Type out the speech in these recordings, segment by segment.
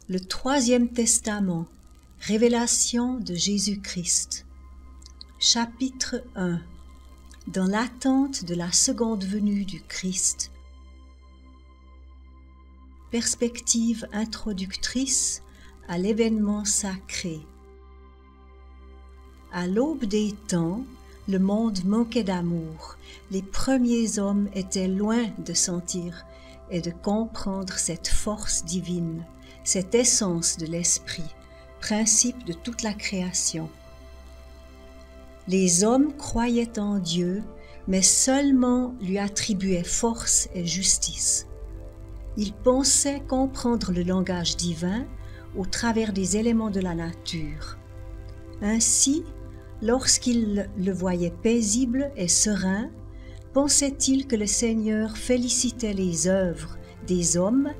Le Troisième Testament, Révélation de Jésus-Christ. Chapitre 1. Dans l'attente de la seconde venue du Christ. Perspective introductrice à l'événement sacré. À l'aube des temps, le monde manquait d'amour. Les premiers hommes étaient loin de sentir et de comprendre cette force divine, cette essence de l'esprit, principe de toute la création. Les hommes croyaient en Dieu, mais seulement lui attribuaient force et justice. Ils pensaient comprendre le langage divin au travers des éléments de la nature. Ainsi, lorsqu'ils le voyaient paisible et serein, pensaient-ils que le Seigneur félicitait les œuvres des hommes,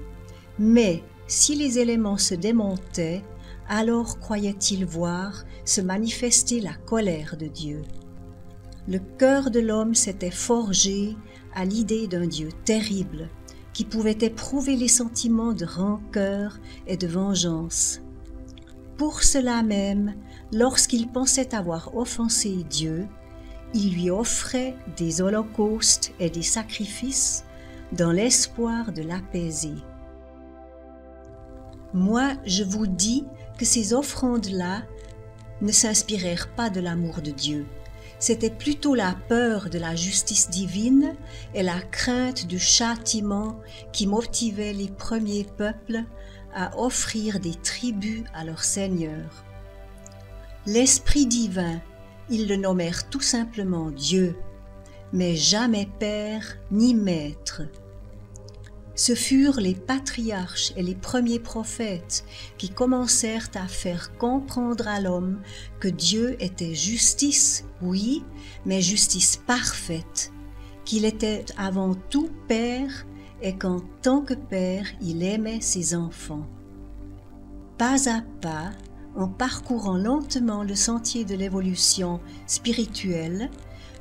mais si les éléments se démontaient, alors croyaient-ils voir se manifester la colère de Dieu. Le cœur de l'homme s'était forgé à l'idée d'un Dieu terrible, qui pouvait éprouver les sentiments de rancœur et de vengeance. Pour cela même, lorsqu'il pensait avoir offensé Dieu, il lui offrait des holocaustes et des sacrifices dans l'espoir de l'apaiser. Moi, je vous dis que ces offrandes-là ne s'inspirèrent pas de l'amour de Dieu. C'était plutôt la peur de la justice divine et la crainte du châtiment qui motivaient les premiers peuples à offrir des tributs à leur Seigneur. L'Esprit divin, ils le nommèrent tout simplement Dieu, mais jamais Père ni Maître. Ce furent les patriarches et les premiers prophètes qui commencèrent à faire comprendre à l'homme que Dieu était justice, oui, mais justice parfaite, qu'il était avant tout Père et qu'en tant que Père, il aimait ses enfants. Pas à pas, en parcourant lentement le sentier de l'évolution spirituelle,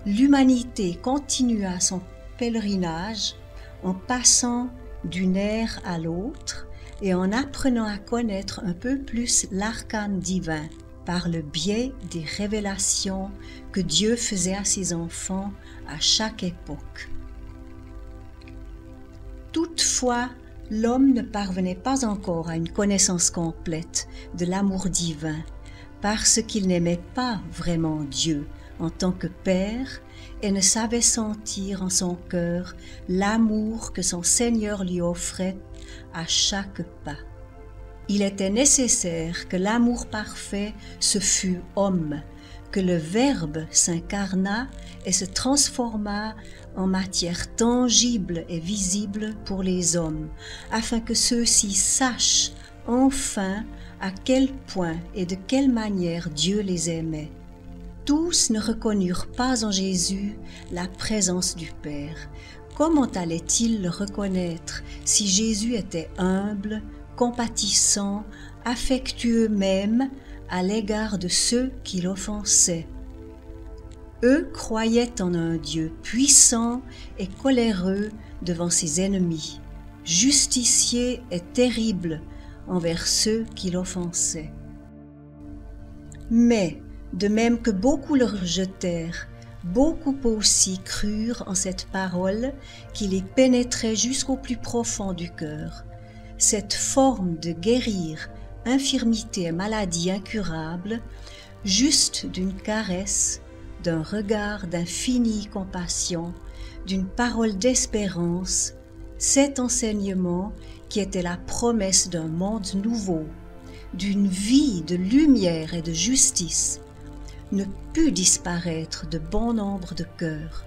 l'humanité continua son pèlerinage en passant d'une ère à l'autre et en apprenant à connaître un peu plus l'arcane divin par le biais des révélations que Dieu faisait à ses enfants à chaque époque. Toutefois, l'homme ne parvenait pas encore à une connaissance complète de l'amour divin parce qu'il n'aimait pas vraiment Dieu en tant que Père et ne savait sentir en son cœur l'amour que son Seigneur lui offrait à chaque pas. Il était nécessaire que l'amour parfait se fût homme, que le Verbe s'incarna et se transforma en matière tangible et visible pour les hommes, afin que ceux-ci sachent enfin à quel point et de quelle manière Dieu les aimait. Tous ne reconnurent pas en Jésus la présence du Père. Comment allaient-ils le reconnaître si Jésus était humble, compatissant, affectueux même à l'égard de ceux qui l'offensaient? Eux croyaient en un Dieu puissant et coléreux devant ses ennemis, justicier et terrible envers ceux qui l'offensaient. Mais, de même que beaucoup le rejetèrent, beaucoup aussi crurent en cette parole qui les pénétrait jusqu'au plus profond du cœur. Cette forme de guérir infirmité et maladie incurable, juste d'une caresse, d'un regard d'infinie compassion, d'une parole d'espérance, cet enseignement qui était la promesse d'un monde nouveau, d'une vie de lumière et de justice, ne put disparaître de bon nombre de cœurs.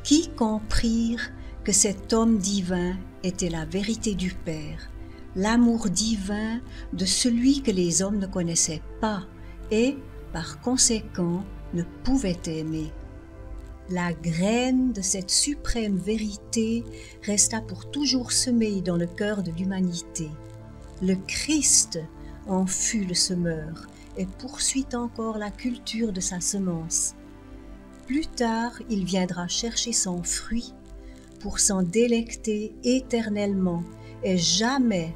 Qui comprirent que cet homme divin était la vérité du Père, l'amour divin de celui que les hommes ne connaissaient pas et, par conséquent, ne pouvaient aimer. La graine de cette suprême vérité resta pour toujours semée dans le cœur de l'humanité. Le Christ en fut le semeur et poursuit encore la culture de sa semence. Plus tard, il viendra chercher son fruit pour s'en délecter éternellement et jamais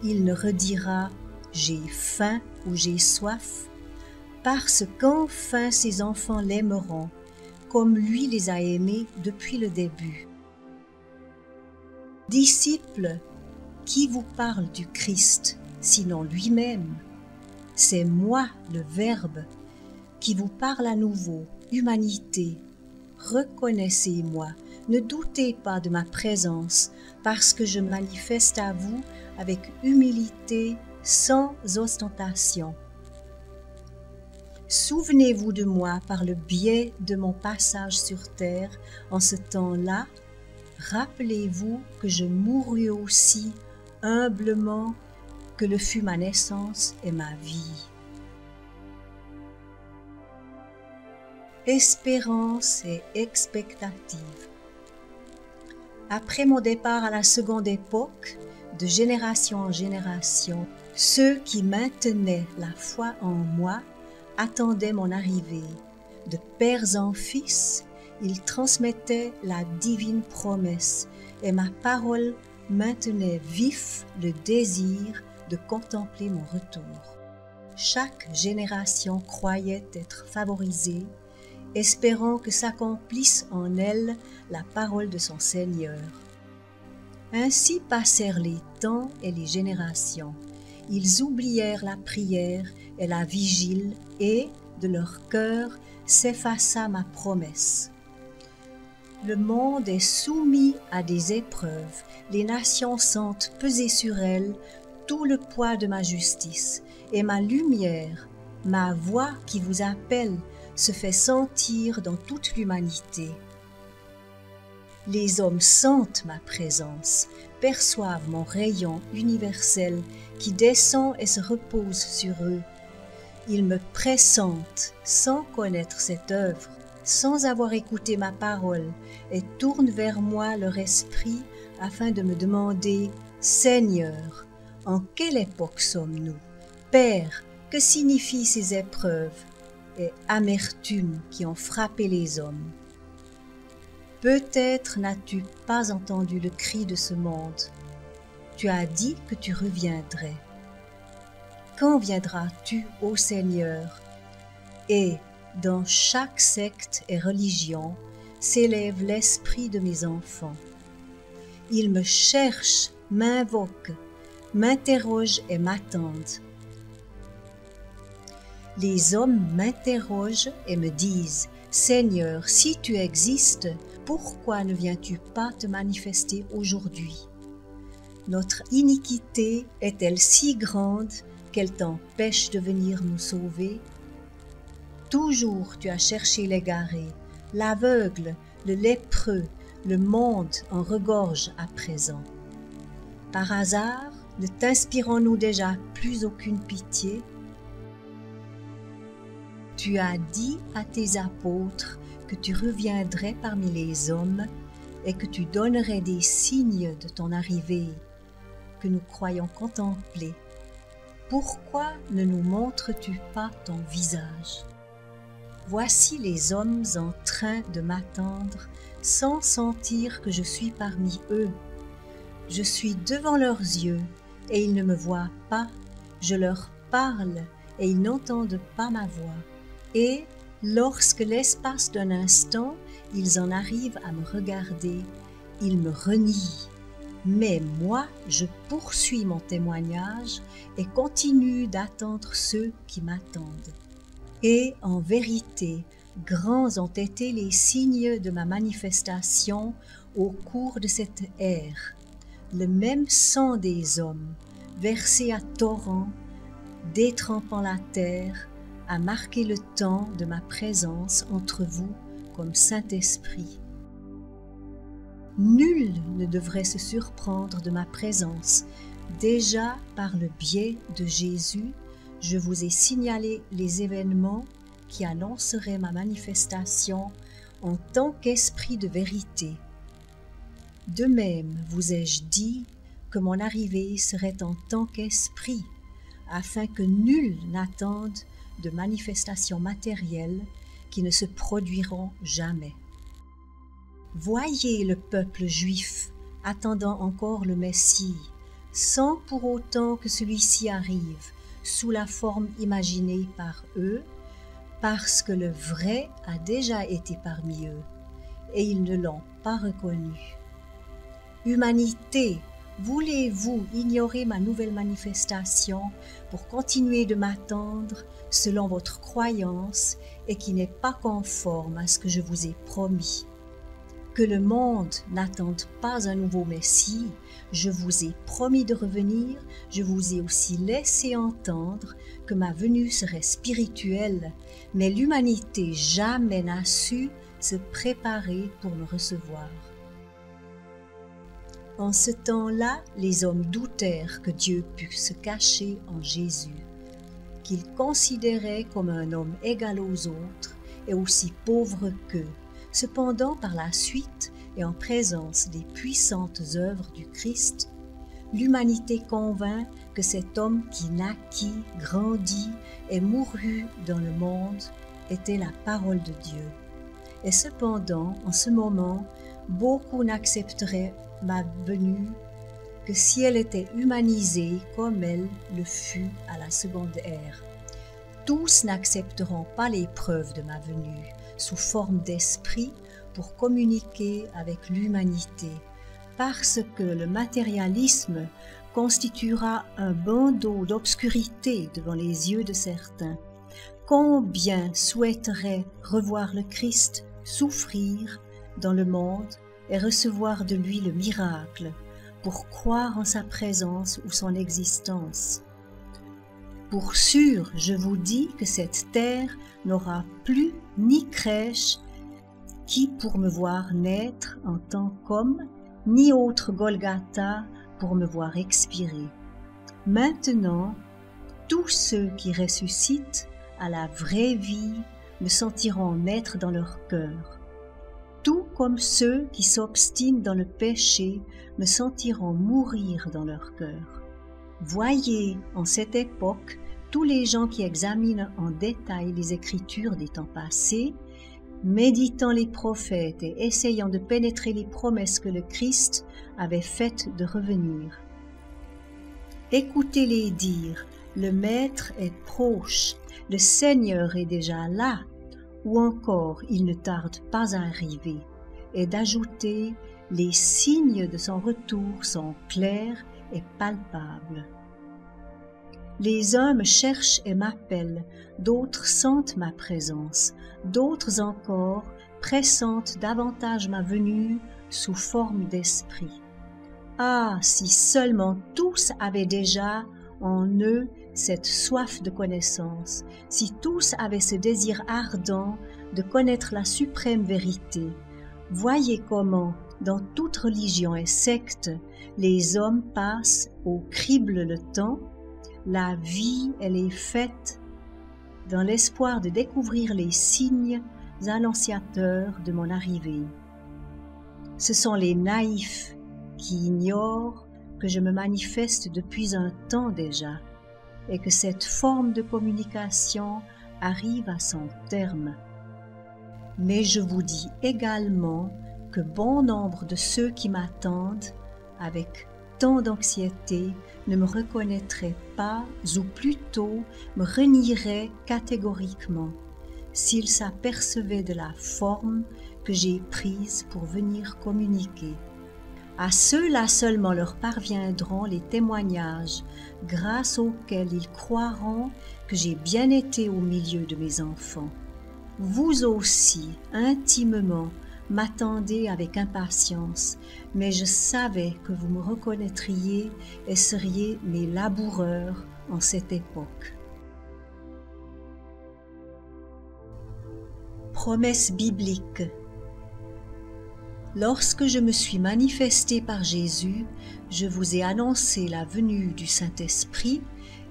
Il ne redira « j'ai faim » ou « j'ai soif », parce qu'enfin ses enfants l'aimeront, comme lui les a aimés depuis le début. Disciples, qui vous parle du Christ, sinon lui-même? C'est moi, le Verbe, qui vous parle à nouveau, humanité. Reconnaissez-moi, ne doutez pas de ma présence, parce que je manifeste à vous avec humilité, sans ostentation. Souvenez-vous de moi par le biais de mon passage sur terre en ce temps-là. Rappelez-vous que je mourus aussi humblement, que le fut ma naissance et ma vie. Espérance et expectative. Après mon départ à la seconde époque, de génération en génération, ceux qui maintenaient la foi en moi attendaient mon arrivée. De pères en fils, ils transmettaient la divine promesse et ma parole maintenait vif le désir de contempler mon retour. Chaque génération croyait être favorisée, espérant que s'accomplisse en elle la parole de son Seigneur. Ainsi passèrent les temps et les générations. Ils oublièrent la prière et la vigile et, de leur cœur, s'effaça ma promesse. Le monde est soumis à des épreuves, les nations sentent peser sur elles tout le poids de ma justice, et ma lumière, ma voix qui vous appelle, se fait sentir dans toute l'humanité. Les hommes sentent ma présence, perçoivent mon rayon universel qui descend et se repose sur eux. Ils me pressentent sans connaître cette œuvre, sans avoir écouté ma parole, et tournent vers moi leur esprit afin de me demander « Seigneur, en quelle époque sommes-nous? Père, que signifient ces épreuves et amertumes qui ont frappé les hommes? Peut-être n'as-tu pas entendu le cri de ce monde. Tu as dit que tu reviendrais. Quand viendras-tu, ô Seigneur? Et dans chaque secte et religion s'élève l'esprit de mes enfants. Ils me cherchent, m'invoquent, m'interrogent et m'attendent. Les hommes m'interrogent et me disent « Seigneur, si tu existes, pourquoi ne viens-tu pas te manifester aujourd'hui? Notre iniquité est-elle si grande qu'elle t'empêche de venir nous sauver? Toujours tu as cherché l'égaré, l'aveugle, le lépreux, le monde en regorge à présent. Par hasard, ne t'inspirons-nous déjà plus aucune pitié? Tu as dit à tes apôtres que tu reviendrais parmi les hommes et que tu donnerais des signes de ton arrivée, que nous croyons contempler. Pourquoi ne nous montres-tu pas ton visage? Voici les hommes en train de m'attendre sans sentir que je suis parmi eux. Je suis devant leurs yeux et ils ne me voient pas. Je leur parle et ils n'entendent pas ma voix. Et lorsque l'espace d'un instant, ils en arrivent à me regarder, ils me renient. Mais moi, je poursuis mon témoignage et continue d'attendre ceux qui m'attendent. Et en vérité, grands ont été les signes de ma manifestation au cours de cette ère. Le même sang des hommes, versé à torrent, détrempant la terre, a marqué le temps de ma présence entre vous comme Saint-Esprit. Nul ne devrait se surprendre de ma présence. Déjà par le biais de Jésus, je vous ai signalé les événements qui annonceraient ma manifestation en tant qu'esprit de vérité. De même vous ai-je dit que mon arrivée serait en tant qu'esprit, afin que nul n'attende de manifestations matérielles qui ne se produiront jamais. Voyez le peuple juif attendant encore le Messie, sans pour autant que celui-ci arrive sous la forme imaginée par eux, parce que le vrai a déjà été parmi eux, et ils ne l'ont pas reconnu. Humanité, voulez-vous ignorer ma nouvelle manifestation pour continuer de m'attendre selon votre croyance et qui n'est pas conforme à ce que je vous ai promis? Que le monde n'attende pas un nouveau Messie, je vous ai promis de revenir, je vous ai aussi laissé entendre que ma venue serait spirituelle, mais l'humanité jamais n'a su se préparer pour me recevoir. En ce temps-là, les hommes doutèrent que Dieu pût se cacher en Jésus, qu'ils considéraient comme un homme égal aux autres et aussi pauvre qu'eux. Cependant, par la suite et en présence des puissantes œuvres du Christ, l'humanité convint que cet homme qui naquit, grandit et mourut dans le monde était la parole de Dieu. Et cependant, en ce moment, beaucoup n'accepteraient ma venue que si elle était humanisée comme elle le fut à la seconde ère. Tous n'accepteront pas l'épreuve de ma venue sous forme d'esprit pour communiquer avec l'humanité, parce que le matérialisme constituera un bandeau d'obscurité devant les yeux de certains. Combien souhaiteraient revoir le Christ souffrir dans le monde et recevoir de lui le miracle, pour croire en sa présence ou son existence. Pour sûr, je vous dis que cette terre n'aura plus ni crèche qui pour me voir naître en tant qu'homme, ni autre Golgotha pour me voir expirer. Maintenant, tous ceux qui ressuscitent à la vraie vie me sentiront naître dans leur cœur. Tout comme ceux qui s'obstinent dans le péché me sentiront mourir dans leur cœur. Voyez, en cette époque, tous les gens qui examinent en détail les Écritures des temps passés, méditant les prophètes et essayant de pénétrer les promesses que le Christ avait faites de revenir. Écoutez-les dire, le Maître est proche, le Seigneur est déjà là, ou encore il ne tarde pas à arriver, et d'ajouter les signes de son retour sont clairs et palpables. Les uns me cherchent et m'appellent, d'autres sentent ma présence, d'autres encore pressentent davantage ma venue sous forme d'esprit. Ah, si seulement tous avaient déjà en eux cette soif de connaissance, si tous avaient ce désir ardent de connaître la suprême vérité. Voyez comment, dans toute religion et secte, les hommes passent au crible le temps. La vie, elle est faite dans l'espoir de découvrir les signes annonciateurs de mon arrivée. Ce sont les naïfs qui ignorent que je me manifeste depuis un temps déjà et que cette forme de communication arrive à son terme. Mais je vous dis également que bon nombre de ceux qui m'attendent avec tant d'anxiété ne me reconnaîtraient pas ou plutôt me renieraient catégoriquement s'ils s'apercevaient de la forme que j'ai prise pour venir communiquer. À ceux-là seulement leur parviendront les témoignages grâce auxquels ils croiront que j'ai bien été au milieu de mes enfants. Vous aussi, intimement, m'attendez avec impatience, mais je savais que vous me reconnaîtriez et seriez mes laboureurs en cette époque. Promesse biblique. Lorsque je me suis manifesté par Jésus, je vous ai annoncé la venue du Saint-Esprit,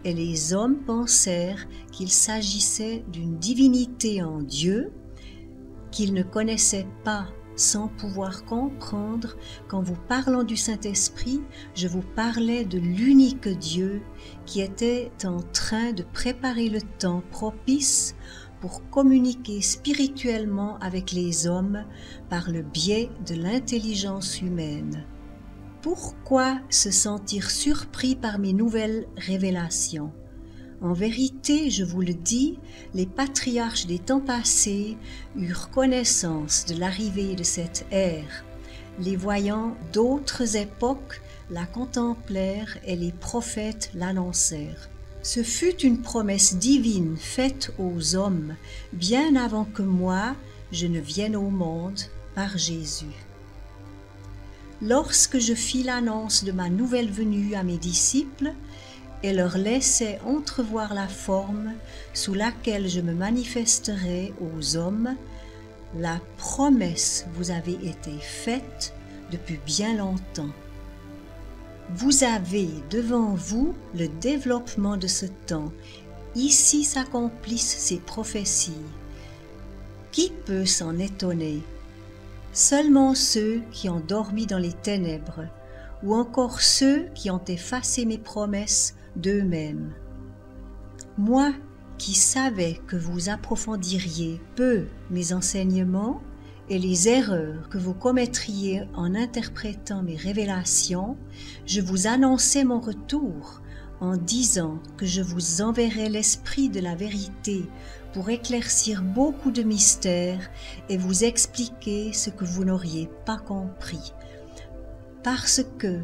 et les hommes pensèrent qu'il s'agissait d'une divinité en Dieu, qu'ils ne connaissaient pas sans pouvoir comprendre qu'en vous parlant du Saint-Esprit, je vous parlais de l'unique Dieu qui était en train de préparer le temps propice pour communiquer spirituellement avec les hommes par le biais de l'intelligence humaine. Pourquoi se sentir surpris par mes nouvelles révélations? En vérité, je vous le dis, les patriarches des temps passés eurent connaissance de l'arrivée de cette ère. Les voyants d'autres époques la contemplèrent et les prophètes l'annoncèrent. Ce fut une promesse divine faite aux hommes bien avant que moi je ne vienne au monde par Jésus. Lorsque je fis l'annonce de ma nouvelle venue à mes disciples et leur laissai entrevoir la forme sous laquelle je me manifesterai aux hommes, la promesse vous avait été faite depuis bien longtemps. Vous avez devant vous le développement de ce temps. Ici s'accomplissent ces prophéties. Qui peut s'en étonner? Seulement ceux qui ont dormi dans les ténèbres, ou encore ceux qui ont effacé mes promesses d'eux-mêmes. Moi qui savais que vous approfondiriez peu mes enseignements et les erreurs que vous commettriez en interprétant mes révélations, je vous annonçais mon retour en disant que je vous enverrai l'Esprit de la vérité pour éclaircir beaucoup de mystères et vous expliquer ce que vous n'auriez pas compris. Parce que,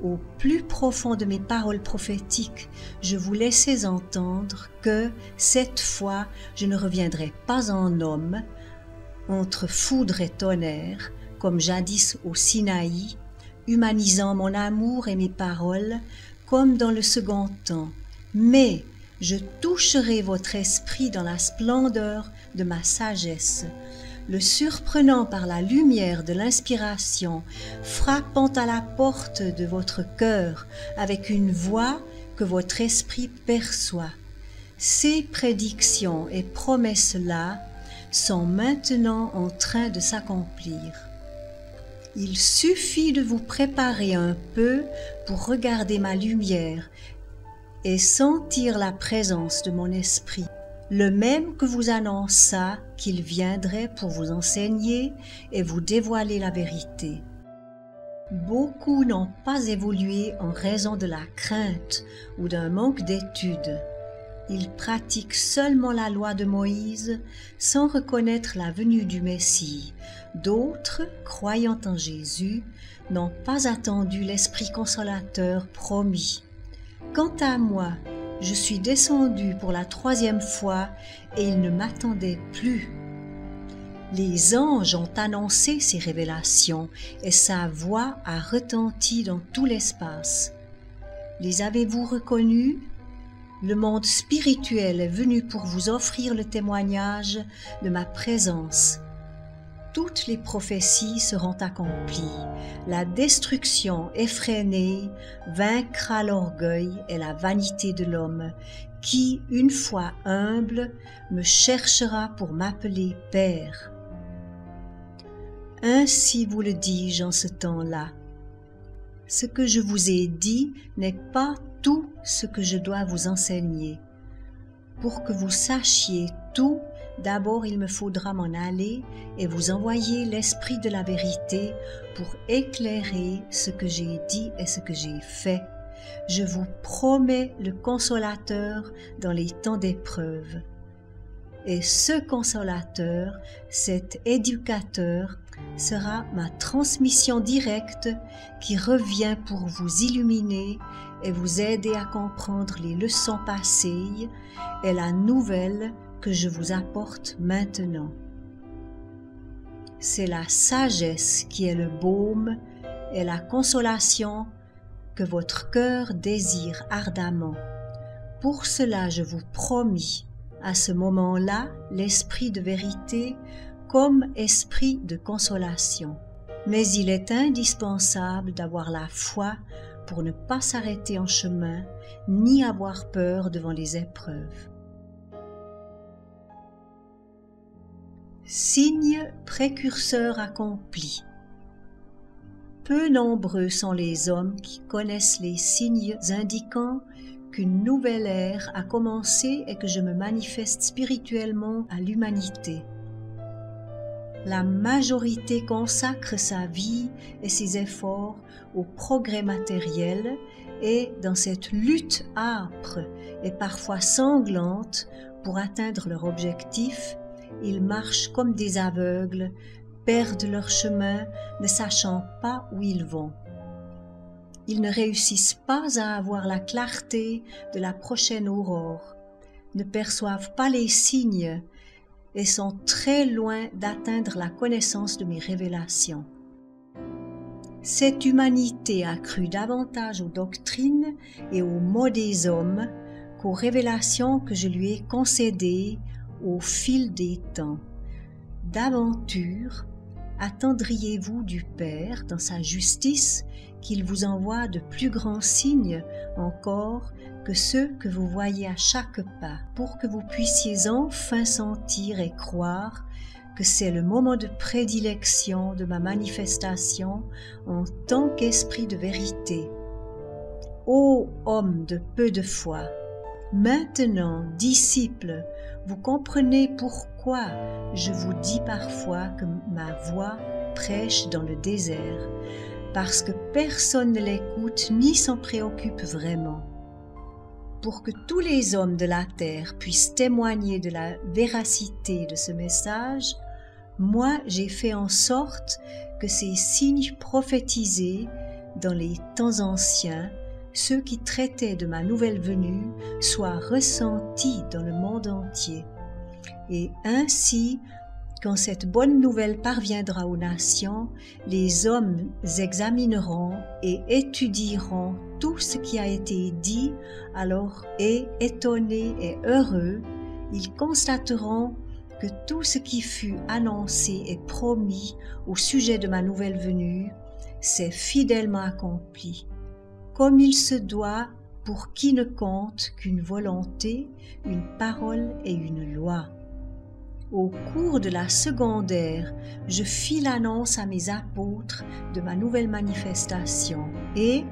au plus profond de mes paroles prophétiques, je vous laissais entendre que, cette fois, je ne reviendrai pas en homme, entre foudre et tonnerre, comme jadis au Sinaï, humanisant mon amour et mes paroles, comme dans le second temps. Mais je toucherai votre esprit dans la splendeur de ma sagesse, le surprenant par la lumière de l'inspiration, frappant à la porte de votre cœur avec une voix que votre esprit perçoit. Ces prédictions et promesses-là sont maintenant en train de s'accomplir. Il suffit de vous préparer un peu pour regarder ma lumière et sentir la présence de mon esprit, le même que vous annonça qu'il viendrait pour vous enseigner et vous dévoiler la vérité. Beaucoup n'ont pas évolué en raison de la crainte ou d'un manque d'études. Ils pratiquent seulement la loi de Moïse sans reconnaître la venue du Messie. D'autres, croyant en Jésus, n'ont pas attendu l'Esprit consolateur promis. Quant à moi, je suis descendu pour la 3e fois et il ne m'attendait plus. Les anges ont annoncé ces révélations et sa voix a retenti dans tout l'espace. Les avez-vous reconnus? Le monde spirituel est venu pour vous offrir le témoignage de ma présence. Toutes les prophéties seront accomplies. La destruction effrénée vaincra l'orgueil et la vanité de l'homme, qui, une fois humble, me cherchera pour m'appeler Père. Ainsi vous le dis-je en ce temps-là. Ce que je vous ai dit n'est pas tout ce que je dois vous enseigner. Pour que vous sachiez tout, d'abord il me faudra m'en aller et vous envoyer l'Esprit de la vérité pour éclairer ce que j'ai dit et ce que j'ai fait. Je vous promets le Consolateur dans les temps d'épreuve. Et ce Consolateur, cet éducateur, sera ma transmission directe qui revient pour vous illuminer et vous aider à comprendre les leçons passées et la nouvelle que je vous apporte maintenant. C'est la sagesse qui est le baume et la consolation que votre cœur désire ardemment. Pour cela, je vous promis à ce moment-là l'esprit de vérité comme esprit de consolation. Mais il est indispensable d'avoir la foi pour ne pas s'arrêter en chemin, ni avoir peur devant les épreuves. Signe précurseur accompli. Peu nombreux sont les hommes qui connaissent les signes indiquant qu'une nouvelle ère a commencé et que je me manifeste spirituellement à l'humanité. La majorité consacre sa vie et ses efforts au progrès matériel et dans cette lutte âpre et parfois sanglante pour atteindre leur objectif, ils marchent comme des aveugles, perdent leur chemin, ne sachant pas où ils vont. Ils ne réussissent pas à avoir la clarté de la prochaine aurore, ne perçoivent pas les signes et sont très loin d'atteindre la connaissance de mes révélations. Cette humanité a cru davantage aux doctrines et aux mots des hommes qu'aux révélations que je lui ai concédées au fil des temps. D'aventure, attendriez-vous du Père dans sa justice qu'il vous envoie de plus grands signes encore que ceux que vous voyez à chaque pas, pour que vous puissiez enfin sentir et croire que c'est le moment de prédilection de ma manifestation en tant qu'esprit de vérité. Ô homme de peu de foi, maintenant, disciples, vous comprenez pourquoi je vous dis parfois que ma voix prêche dans le désert, parce que personne ne l'écoute ni s'en préoccupe vraiment. Pour que tous les hommes de la terre puissent témoigner de la véracité de ce message, moi j'ai fait en sorte que ces signes prophétisés dans les temps anciens, ceux qui traitaient de ma nouvelle venue, soient ressentis dans le monde entier. Et ainsi, quand cette bonne nouvelle parviendra aux nations, les hommes examineront et étudieront tout ce qui a été dit, alors, et étonnés et heureux, ils constateront que tout ce qui fut annoncé et promis au sujet de ma nouvelle venue s'est fidèlement accompli, comme il se doit pour qui ne compte qu'une volonté, une parole et une loi. Au cours de la secondaire, je fis l'annonce à mes apôtres de ma nouvelle manifestation et,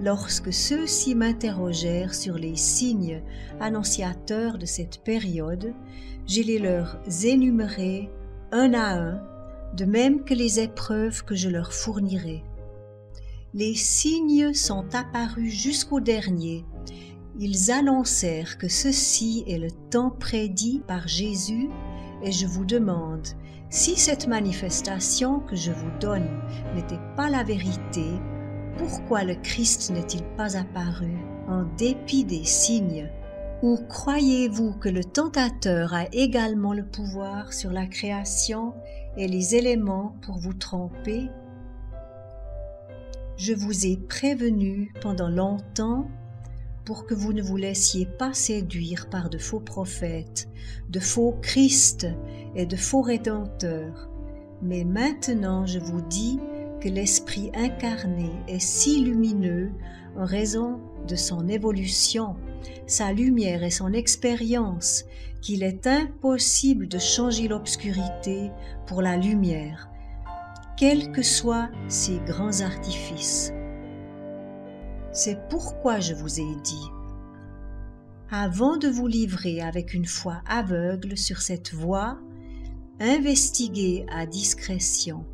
lorsque ceux-ci m'interrogèrent sur les signes annonciateurs de cette période, je les leur énumérai un à un, de même que les épreuves que je leur fournirai. Les signes sont apparus jusqu'au dernier. Ils annoncèrent que ceci est le temps prédit par Jésus, et je vous demande, si cette manifestation que je vous donne n'était pas la vérité, pourquoi le Christ n'est-il pas apparu en dépit des signes? Ou croyez-vous que le tentateur a également le pouvoir sur la création et les éléments pour vous tromper? Je vous ai prévenu pendant longtemps pour que vous ne vous laissiez pas séduire par de faux prophètes, de faux Christ et de faux rédempteurs. Mais maintenant je vous dis que l'Esprit incarné est si lumineux en raison de son évolution, sa lumière et son expérience, qu'il est impossible de changer l'obscurité pour la lumière, quels que soient ses grands artifices. C'est pourquoi je vous ai dit, avant de vous livrer avec une foi aveugle sur cette voie, investiguez à discrétion.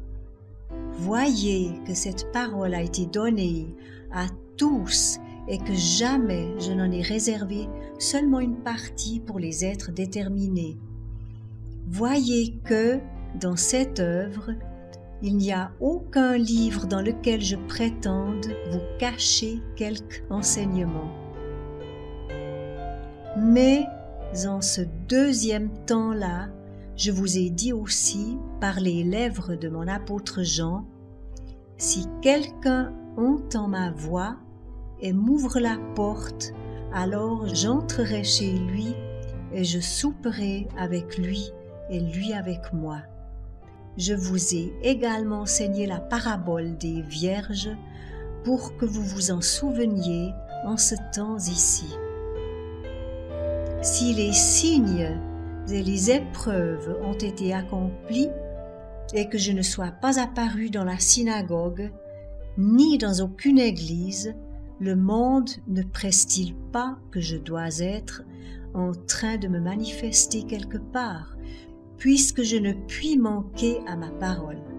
Voyez que cette parole a été donnée à tous et que jamais je n'en ai réservé seulement une partie pour les êtres déterminés. Voyez que, dans cette œuvre, il n'y a aucun livre dans lequel je prétende vous cacher quelque enseignement. Mais en ce deuxième temps-là, je vous ai dit aussi par les lèvres de mon apôtre Jean, si quelqu'un entend ma voix et m'ouvre la porte, alors j'entrerai chez lui et je souperai avec lui et lui avec moi. Je vous ai également enseigné la parabole des vierges pour que vous vous en souveniez en ce temps ici. Si les signes et les épreuves ont été accomplis et que je ne sois pas apparu dans la synagogue, ni dans aucune église, le monde ne presse-t-il pas que je dois être en train de me manifester quelque part, puisque je ne puis manquer à ma parole.